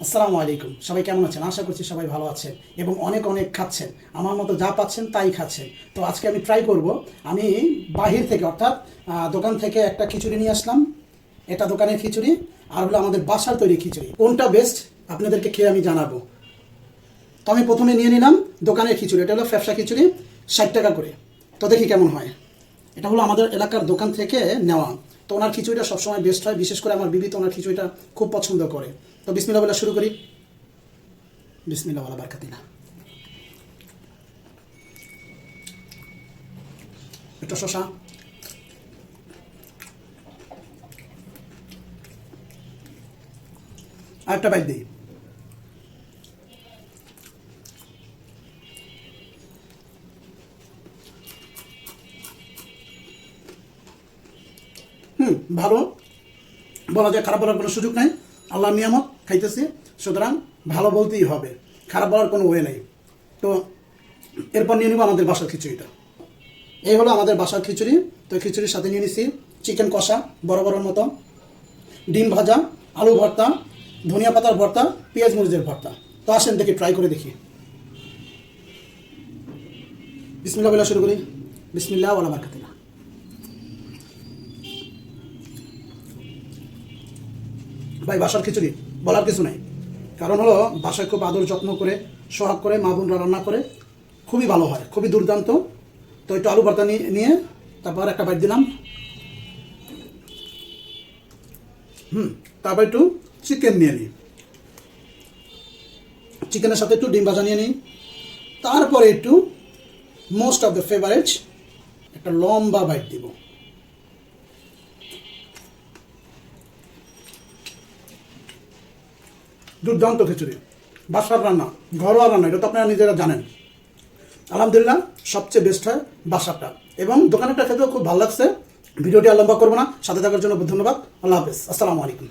আসসালামু আলাইকুম। সবাই কেমন আছেন? আশা করছি সবাই ভালো আছেন এবং অনেক অনেক খাচ্ছেন। আমার মতো যা পাচ্ছেন তাই খাচ্ছেন। তো আজকে আমি ট্রাই করব। আমি বাহির থেকে অর্থাৎ দোকান থেকে একটা খিচুড়ি নিয়ে আসলাম। এটা দোকানের খিচুড়ি আর হলো আমাদের বাসার তৈরি খিচুড়ি। কোনটা বেস্ট আপনাদেরকে খেয়ে আমি জানাবো। তো আমি প্রথমে নিয়ে নিলাম দোকানের খিচুড়ি। এটা হলো ফ্যাপসা খিচুড়ি, 60 টাকা করে। তো দেখি কেমন হয়। এটা হলো আমাদের এলাকার দোকান থেকে নেওয়া। তো ওনার খিচুড়িটা সবসময় বেস্ট হয়, বিশেষ করে আমার বিবি তো ওনার খিচুড়িটা খুব পছন্দ করে। তো বিসমিল্লাহ বলে শুরু করি। বিসমিল্লাহ ওয়ালা বারাকাতিল্লাহ। একটা শশা, আর একটা বাইট দিই। ভালো, বলা যায় খারাপ বলার কোনো সুযোগ নাই। আল্লাহর নিয়ামত খাইতেছি, সুতরাং ভালো বলতেই হবে, খারাপ বলার কোনো ওয়ে নেই। তো এরপর নিয়ে নিব আমাদের বাসার খিচুড়িটা। এই হলো আমাদের বাসার খিচুড়ি। তো খিচুড়ির সাথে নিয়ে নিছি চিকেন কষা বড় বড়র মতো, ডিম ভাজা, আলু ভর্তা, ধনিয়া পাতার ভর্তা, পেঁয়াজ মরিচের ভর্তা। তো আসেন দেখি, ট্রাই করে দেখি। বিসমিল্লাহ বলে শুরু করি। বিসমিল্লাহ ওয়ালা বারাকাতিল্লাহ। ভাই বাসার খিচুড়ি বলার কিছু নাই। কারণ হলো বাসায় খুব আদর যত্ন করে সোহাগ করে মা বোনরা রান্না করে, খুবই ভালো হয়, খুবই দুর্দান্ত। তো একটু আলু ভর্তা নিয়ে তারপর একটা বাইট দিলাম। তারপর একটু চিকেন নিয়ে নিই, চিকেনের সাথে একটু ডিম ভাজা নিয়ে নিই। তারপরে একটু মোস্ট অফ দ্য ফেভারিট একটা লম্বা বাইট দিব। দুর্দান্ত খিচুড়ি, বাসার রান্না, ঘরোয়া রান্না, এটা তো আপনারা নিজেরা জানেন। আলহামদুলিল্লাহ সবচেয়ে বেস্ট হয় বাসারটা, এবং দোকানেরটা খেতেও খুব ভালো লাগছে। ভিডিওটি আর লম্বা করবো না, সাথে থাকার জন্য ধন্যবাদ। আল্লাহ হাফেজ, আসসালামু আলাইকুম।